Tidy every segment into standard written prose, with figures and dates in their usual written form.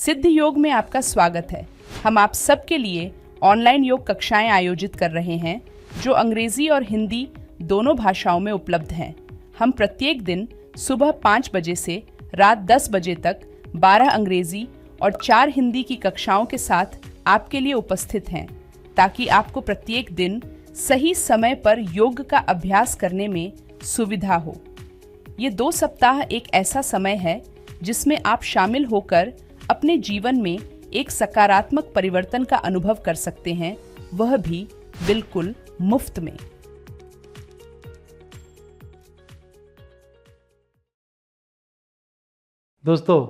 सिद्ध योग में आपका स्वागत है। हम आप सबके लिए ऑनलाइन योग कक्षाएं आयोजित कर रहे हैं जो अंग्रेजी और हिंदी दोनों भाषाओं में उपलब्ध हैं। हम प्रत्येक दिन सुबह 5 बजे से रात 10 बजे तक 12 अंग्रेजी और 4 हिंदी की कक्षाओं के साथ आपके लिए उपस्थित हैं, ताकि आपको प्रत्येक दिन सही समय पर योग का अभ्यास करने में सुविधा हो। ये 2 सप्ताह एक ऐसा समय है जिसमें आप शामिल होकर अपने जीवन में एक सकारात्मक परिवर्तन का अनुभव कर सकते हैं, वह भी बिल्कुल मुफ्त में। दोस्तों,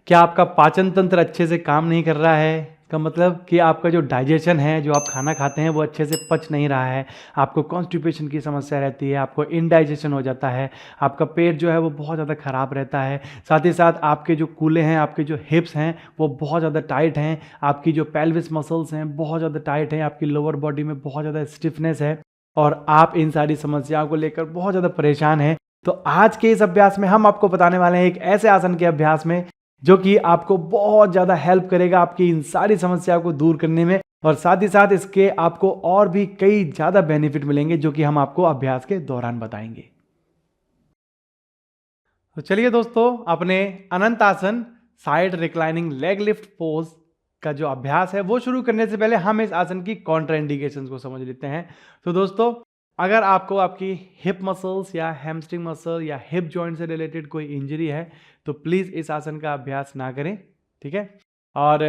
क्या आपका पाचन तंत्र अच्छे से काम नहीं कर रहा है? का मतलब कि आपका जो डाइजेशन है, जो आप खाना खाते हैं वो अच्छे से पच नहीं रहा है, आपको कॉन्स्टिपेशन की समस्या रहती है, आपको इनडाइजेशन हो जाता है, आपका पेट जो है वो बहुत ज़्यादा ख़राब रहता है, साथ ही साथ आपके जो कूल्हे हैं, आपके जो हिप्स हैं वो बहुत ज़्यादा टाइट हैं, आपकी जो पेल्विस मसल्स हैं बहुत ज़्यादा टाइट हैं, आपकी लोअर बॉडी में बहुत ज़्यादा स्टिफनेस है और आप इन सारी समस्याओं को लेकर बहुत ज़्यादा परेशान हैं। तो आज के इस अभ्यास में हम आपको बताने वाले हैं एक ऐसे आसन के अभ्यास में जो कि आपको बहुत ज़्यादा हेल्प करेगा आपकी इन सारी समस्याओं को दूर करने में, और साथ ही साथ इसके आपको और भी कई ज़्यादा बेनिफिट मिलेंगे जो कि हम आपको अभ्यास के दौरान बताएंगे। तो चलिए दोस्तों, अपने अनंत आसन side reclining leg lift pose का जो अभ्यास है वो शुरू करने से पहले हम इस आसन की कॉन्ट्राइंडिकेशंस को समझ लेते हैं। तो दोस्तों, अगर आपको आपकी हिप मसल्स या हैमस्ट्रिंग मसल या हिप जॉइंट से रिलेटेड कोई इंजरी है तो प्लीज़ इस आसन का अभ्यास ना करें, ठीक है। और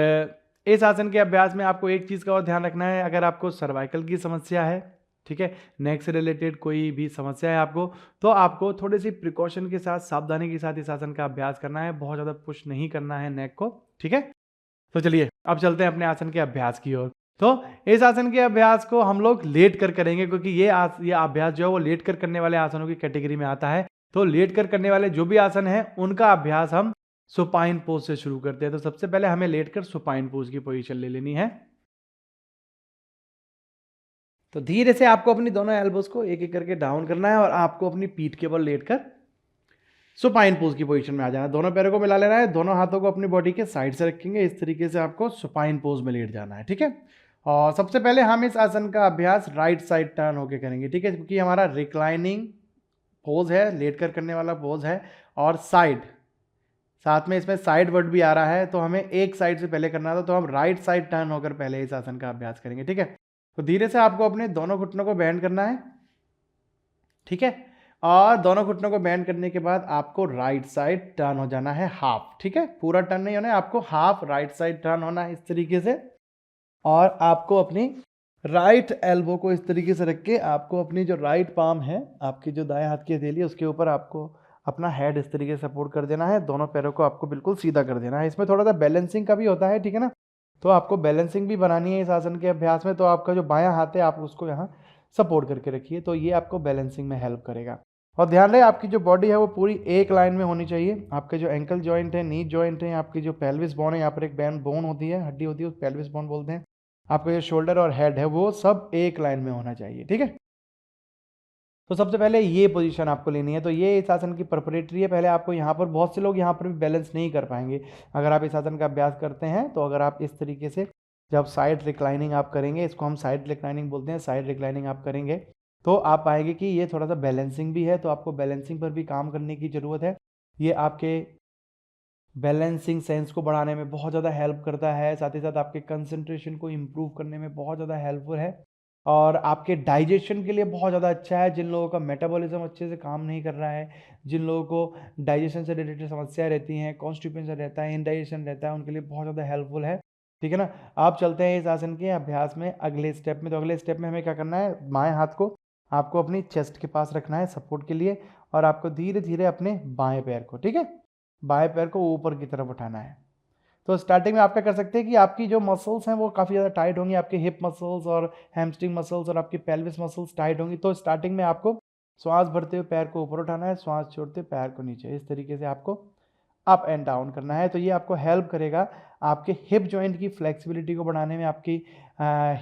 इस आसन के अभ्यास में आपको एक चीज़ का और ध्यान रखना है, अगर आपको सर्वाइकल की समस्या है, ठीक है, नेक से रिलेटेड कोई भी समस्या है आपको, तो आपको थोड़ी सी प्रिकॉशन के साथ, सावधानी के साथ इस आसन का अभ्यास करना है, बहुत ज़्यादा पुश नहीं करना है नेक को, ठीक है। तो चलिए अब चलते हैं अपने आसन के अभ्यास की ओर। तो इस आसन के अभ्यास को हम लोग लेट कर करेंगे, क्योंकि ये अभ्यास जो है वो लेट कर करने वाले आसनों की कैटेगरी में आता है। तो लेट कर करने वाले जो भी आसन है उनका अभ्यास हम सुपाइन पोज से शुरू करते हैं। तो सबसे पहले हमें लेट कर सुपाइन पोज की पोजीशन ले लेनी है। तो धीरे से आपको अपनी दोनों एल्बोज को एक एक करके डाउन करना है और आपको अपनी पीठ के बल लेटकर सुपाइन पोज की पोजीशन में आ जाना है। दोनों पैरों को मिला लेना है, दोनों हाथों को अपनी बॉडी के साइड से रखेंगे, इस तरीके से आपको सुपाइन पोज में लेट जाना है, ठीक है। और सबसे पहले हम इस आसन का अभ्यास राइट साइड टर्न होकर करेंगे, ठीक है, क्योंकि हमारा रिक्लाइनिंग पोज है, लेट कर करने वाला पोज है, और साइड साथ में इसमें साइड वर्ड भी आ रहा है, तो हमें एक साइड से पहले करना था, तो हम राइट साइड टर्न होकर पहले इस आसन का अभ्यास करेंगे, ठीक है। तो धीरे से आपको अपने दोनों घुटनों को बेंड करना है, ठीक है, और दोनों घुटनों को बेंड करने के बाद आपको राइट साइड टर्न हो जाना है हाफ, ठीक है, पूरा टर्न नहीं होना है, आपको हाफ राइट साइड टर्न होना है इस तरीके से। और आपको अपनी राइट एल्बो को इस तरीके से रख के आपको अपनी जो राइट पाम है, आपकी जो दाएं हाथ की हथेली है, उसके ऊपर आपको अपना हेड इस तरीके से सपोर्ट कर देना है, दोनों पैरों को आपको बिल्कुल सीधा कर देना है। इसमें थोड़ा सा बैलेंसिंग का भी होता है, ठीक है ना, तो आपको बैलेंसिंग भी बनानी है इस आसन के अभ्यास में। तो आपका जो बायां हाथ है आप उसको यहाँ सपोर्ट करके रखिए, तो ये आपको बैलेंसिंग में हेल्प करेगा। और ध्यान रहे आपकी जो बॉडी है वो पूरी एक लाइन में होनी चाहिए। आपके जो एंकल जॉइंट है, नी जॉइंट है, आपकी जो पेल्विस बोन है, यहाँ पर एक बोन होती है, हड्डी होती है, उस पेल्विस बोन बोलते हैं, आपका जो शोल्डर और हेड है वो सब एक लाइन में होना चाहिए, ठीक है। तो सबसे पहले ये पोजीशन आपको लेनी है। तो ये इस आसन की प्रिपरेटरी है। पहले आपको यहाँ पर, बहुत से लोग यहाँ पर भी बैलेंस नहीं कर पाएंगे अगर आप इस आसन का अभ्यास करते हैं। तो अगर आप इस तरीके से जब साइड रिक्लाइनिंग आप करेंगे, इसको हम साइड रिक्लाइनिंग बोलते हैं, साइड रिक्लाइनिंग आप करेंगे तो आप पाएंगे कि ये थोड़ा सा बैलेंसिंग भी है, तो आपको बैलेंसिंग पर भी काम करने की ज़रूरत है। ये आपके बैलेंसिंग सेंस को बढ़ाने में बहुत ज़्यादा हेल्प करता है, साथ ही साथ आपके कंसंट्रेशन को इम्प्रूव करने में बहुत ज़्यादा हेल्पफुल है, और आपके डाइजेशन के लिए बहुत ज़्यादा अच्छा है। जिन लोगों का मेटाबॉलिज्म अच्छे से काम नहीं कर रहा है, जिन लोगों को डाइजेशन से रिलेटेड समस्याएं रहती हैं, कॉन्स्टिपेशन रहता है, इनडाइजेशन रहता है, उनके लिए बहुत ज़्यादा हेल्पफुल है, ठीक है ना। आप चलते हैं इस आसन के अभ्यास में अगले स्टेप में। तो अगले स्टेप में हमें क्या करना है, बाएं हाथ को आपको अपनी चेस्ट के पास रखना है सपोर्ट के लिए, और आपको धीरे धीरे अपने बाएं पैर को, ठीक है, बाएं पैर को ऊपर की तरफ उठाना है। तो स्टार्टिंग में आप क्या कर सकते हैं कि आपकी जो मसल्स हैं वो काफ़ी ज़्यादा टाइट होंगी, आपके हिप मसल्स और हैमस्ट्रिंग मसल्स और आपकी पेल्विस मसल्स टाइट होंगी। तो स्टार्टिंग में आपको श्वास भरते हुए पैर को ऊपर उठाना है, श्वास छोड़ते हुए पैर को नीचे, इस तरीके से आपको अप एंड डाउन करना है। तो ये आपको हेल्प करेगा आपके हिप जॉइंट की फ्लेक्सिबिलिटी को बढ़ाने में, आपकी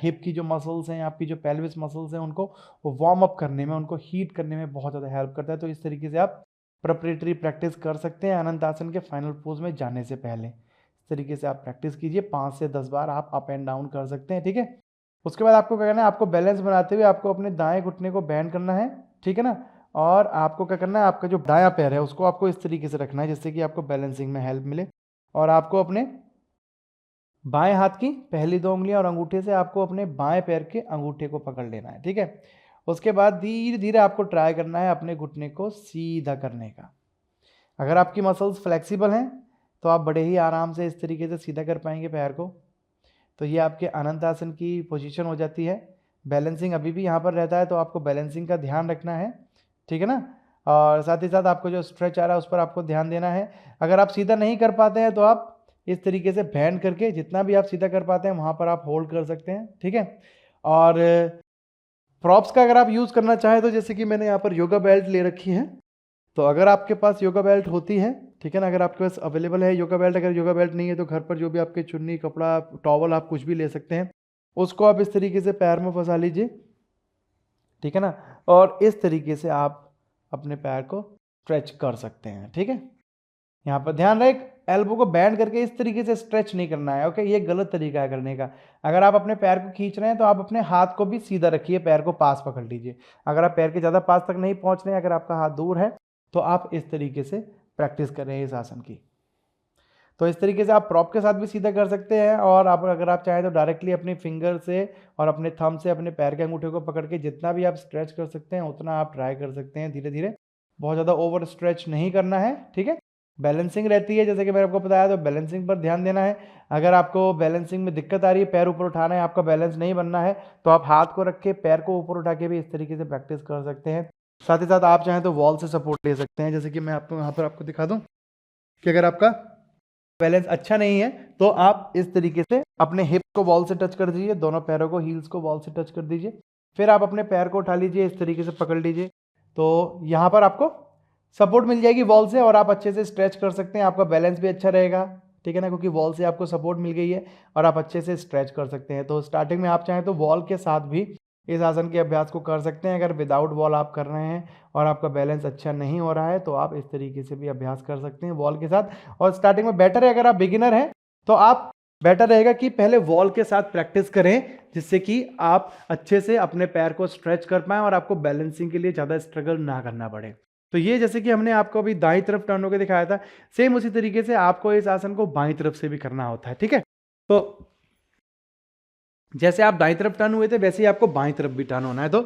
हिप की जो मसल्स हैं, आपकी जो पेल्विस मसल्स हैं, उनको वार्म अप करने में, उनको हीट करने में बहुत ज़्यादा हेल्प करता है। तो इस तरीके से आप प्रिपरेटरी प्रैक्टिस कर सकते हैं अनंत आसन के फाइनल पोज में जाने से पहले। इस तरीके से आप प्रैक्टिस कीजिए, 5 से 10 बार आप अप एंड डाउन कर सकते हैं, ठीक है। उसके बाद आपको क्या करना है, आपको बैलेंस बनाते हुए आपको अपने दाएं घुटने को बैंड करना है, ठीक है ना। और आपको क्या करना है, आपका जो दायां पैर है उसको आपको इस तरीके से रखना है जिससे कि आपको बैलेंसिंग में हेल्प मिले। और आपको अपने बाएं हाथ की पहली 2 उंगलियां और अंगूठे से आपको अपने बाएं पैर के अंगूठे को पकड़ लेना है, ठीक है। उसके बाद धीरे धीरे आपको ट्राई करना है अपने घुटने को सीधा करने का। अगर आपकी मसल्स फ्लेक्सिबल हैं तो आप बड़े ही आराम से इस तरीके से सीधा कर पाएंगे पैर को। तो ये आपके अनंत आसन की पोजीशन हो जाती है। बैलेंसिंग अभी भी यहाँ पर रहता है, तो आपको बैलेंसिंग का ध्यान रखना है, ठीक है ना। और साथ ही साथ आपको जो स्ट्रेच आ रहा है उस पर आपको ध्यान देना है। अगर आप सीधा नहीं कर पाते हैं तो आप इस तरीके से बैंड करके जितना भी आप सीधा कर पाते हैं वहाँ पर आप होल्ड कर सकते हैं, ठीक है। और प्रॉप्स का अगर आप यूज़ करना चाहें तो जैसे कि मैंने यहाँ पर योगा बेल्ट ले रखी है, तो अगर आपके पास योगा बेल्ट होती है, ठीक है ना, अगर आपके पास अवेलेबल है योगा बेल्ट, अगर योगा बेल्ट नहीं है तो घर पर जो भी आपके चुन्नी, कपड़ा, टॉवल आप कुछ भी ले सकते हैं, उसको आप इस तरीके से पैर में फंसा लीजिए, ठीक है ना। और इस तरीके से आप अपने पैर को स्ट्रेच कर सकते हैं, ठीक है। यहाँ पर ध्यान रहे, एल्बो को बैंड करके इस तरीके से स्ट्रेच नहीं करना है, ओके, ये गलत तरीका है करने का। अगर आप अपने पैर को खींच रहे हैं तो आप अपने हाथ को भी सीधा रखिए, पैर को पास पकड़ लीजिए। अगर आप पैर के ज़्यादा पास तक नहीं पहुँच रहे हैं, अगर आपका हाथ दूर है तो आप इस तरीके से प्रैक्टिस कर रहे हैं इस आसन की। तो इस तरीके से आप प्रॉप के साथ भी सीधा कर सकते हैं, और आप अगर आप चाहें तो डायरेक्टली अपने फिंगर से और अपने थंब से अपने पैर के अंगूठे को पकड़ के जितना भी आप स्ट्रेच कर सकते हैं उतना आप ट्राई कर सकते हैं धीरे धीरे। बहुत ज़्यादा ओवर स्ट्रेच नहीं करना है, ठीक है। बैलेंसिंग रहती है जैसे कि मैंने आपको बताया, तो बैलेंसिंग पर ध्यान देना है। अगर आपको बैलेंसिंग में दिक्कत आ रही है, पैर ऊपर उठाना है, आपका बैलेंस नहीं बनना है, तो आप हाथ को रख के पैर को ऊपर उठा के भी इस तरीके से प्रैक्टिस कर सकते हैं। साथ ही साथ आप चाहें तो वॉल से सपोर्ट ले सकते हैं, जैसे कि मैं आपको यहाँ पर आपको दिखा दूँ कि अगर आपका बैलेंस अच्छा नहीं है तो आप इस तरीके से अपने हिप को वॉल से टच कर दीजिए, दोनों पैरों को, हील्स को वॉल से टच कर दीजिए, फिर आप अपने पैर को उठा लीजिए, इस तरीके से पकड़ लीजिए। तो यहाँ पर आपको सपोर्ट मिल जाएगी वॉल से और आप अच्छे से स्ट्रेच कर सकते हैं, आपका बैलेंस भी अच्छा रहेगा, ठीक है ना, क्योंकि वॉल से आपको सपोर्ट मिल गई है और आप अच्छे से स्ट्रेच कर सकते हैं। तो स्टार्टिंग में आप चाहें तो वॉल के साथ भी इस आसन के अभ्यास को कर सकते हैं। अगर विदाउट वॉल आप कर रहे हैं और आपका बैलेंस अच्छा नहीं हो रहा है तो आप इस तरीके से भी अभ्यास कर सकते हैं वॉल के साथ। और स्टार्टिंग में बेटर है, अगर आप बिगिनर हैं तो आप बेटर रहेगा कि पहले वॉल के साथ प्रैक्टिस करें, जिससे कि आप अच्छे से अपने पैर को स्ट्रेच कर पाएं और आपको बैलेंसिंग के लिए ज़्यादा स्ट्रगल ना करना पड़े। तो ये जैसे कि हमने आपको अभी दाईं तरफ टर्न होकर दिखाया था, सेम उसी तरीके से आपको इस आसन को बाईं तरफ से भी करना होता है, ठीक है। तो जैसे आप दाईं तरफ टर्न हुए थे वैसे ही आपको बाईं तरफ भी टर्न होना है। तो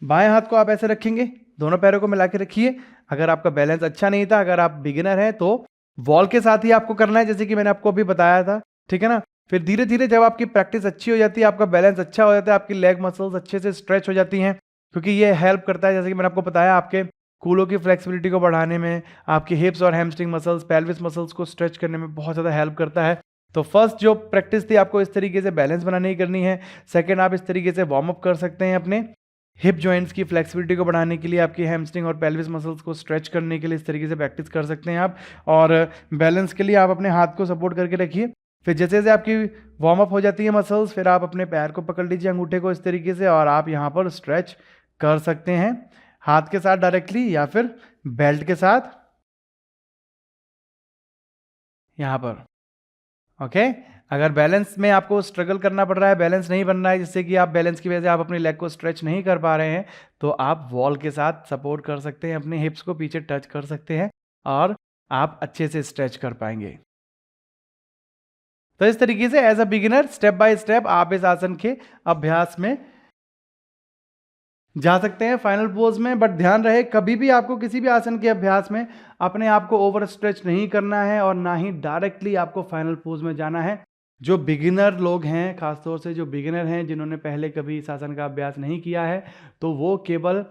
बाएं हाथ को आप ऐसे रखेंगे, दोनों पैरों को मिला के रखिए। अगर आपका बैलेंस अच्छा नहीं था, अगर आप बिगिनर हैं, तो वॉल के साथ ही आपको करना है, जैसे कि मैंने आपको अभी बताया था, ठीक है ना। फिर धीरे धीरे जब आपकी प्रैक्टिस अच्छी हो जाती है, आपका बैलेंस अच्छा हो जाता है, आपकी लेग मसल्स अच्छे से स्ट्रेच हो जाती हैं, क्योंकि ये हेल्प करता है, जैसे कि मैंने आपको बताया, आपके कूलों की फ्लेक्सिबिलिटी को बढ़ाने में, आपकी हिप्स और हैमस्ट्रिंग मसल्स, पेल्विस मसल्स को स्ट्रेच करने में बहुत ज़्यादा हेल्प करता है। तो फर्स्ट जो प्रैक्टिस थी आपको इस तरीके से बैलेंस बनाने की करनी है। सेकंड, आप इस तरीके से वार्म अप कर सकते हैं अपने हिप जॉइंट्स की फ्लेक्सिबिलिटी को बढ़ाने के लिए, आपकी हैमस्ट्रिंग और पेल्विस मसल्स को स्ट्रेच करने के लिए इस तरीके से प्रैक्टिस कर सकते हैं आप। और बैलेंस के लिए आप अपने हाथ को सपोर्ट करके रखिए। फिर जैसे जैसे आपकी वार्म अप हो जाती है मसल्स, फिर आप अपने पैर को पकड़ लीजिए, अंगूठे को इस तरीके से, और आप यहाँ पर स्ट्रेच कर सकते हैं हाथ के साथ डायरेक्टली या फिर बेल्ट के साथ यहाँ पर, ओके। अगर बैलेंस में आपको स्ट्रगल करना पड़ रहा है, बैलेंस नहीं बन रहा है, जिससे कि आप बैलेंस की वजह से आप अपनी लेग को स्ट्रेच नहीं कर पा रहे हैं, तो आप वॉल के साथ सपोर्ट कर सकते हैं, अपने हिप्स को पीछे टच कर सकते हैं और आप अच्छे से स्ट्रेच कर पाएंगे। तो इस तरीके से as a beginner step by step आप इस आसन के अभ्यास में जा सकते हैं फाइनल पोज में। बट ध्यान रहे, कभी भी आपको किसी भी आसन के अभ्यास में अपने आप को ओवर स्ट्रेच नहीं करना है और ना ही डायरेक्टली आपको फाइनल पोज में जाना है। जो बिगिनर लोग हैं, खासतौर से जो बिगिनर हैं जिन्होंने पहले कभी इस आसन का अभ्यास नहीं किया है, तो वो केवल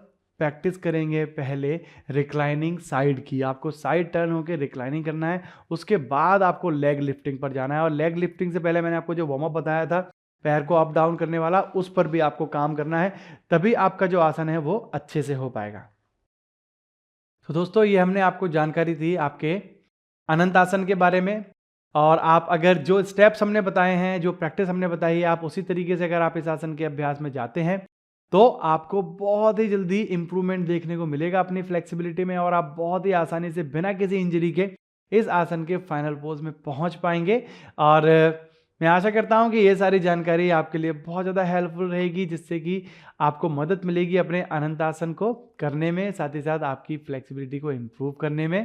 प्रैक्टिस करेंगे पहले रिक्लाइनिंग साइड की। आपको साइड टर्न होकर रिक्लाइनिंग करना है, उसके बाद आपको लेग लिफ्टिंग पर जाना है। और लेग लिफ्टिंग से पहले मैंने आपको जो वार्म अप बताया था पैर को अप डाउन करने वाला, उस पर भी आपको काम करना है, तभी आपका जो आसन है वो अच्छे से हो पाएगा। तो दोस्तों, ये हमने आपको जानकारी दी आपके अनंत आसन के बारे में। और आप अगर जो स्टेप्स हमने बताए हैं, जो प्रैक्टिस हमने बताई है, आप उसी तरीके से अगर आप इस आसन के अभ्यास में जाते हैं तो आपको बहुत ही जल्दी इंप्रूवमेंट देखने को मिलेगा अपनी फ्लेक्सिबिलिटी में, और आप बहुत ही आसानी से बिना किसी इंजरी के इस आसन के फाइनल पोज में पहुंच पाएंगे। और मैं आशा करता हूं कि ये सारी जानकारी आपके लिए बहुत ज़्यादा हेल्पफुल रहेगी, जिससे कि आपको मदद मिलेगी अपने अनंत आसन को करने में, साथ ही साथ आपकी फ्लेक्सिबिलिटी को इम्प्रूव करने में।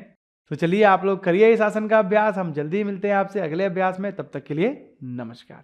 तो चलिए आप लोग करिए इस आसन का अभ्यास। हम जल्दी मिलते हैं आपसे अगले अभ्यास में, तब तक के लिए नमस्कार।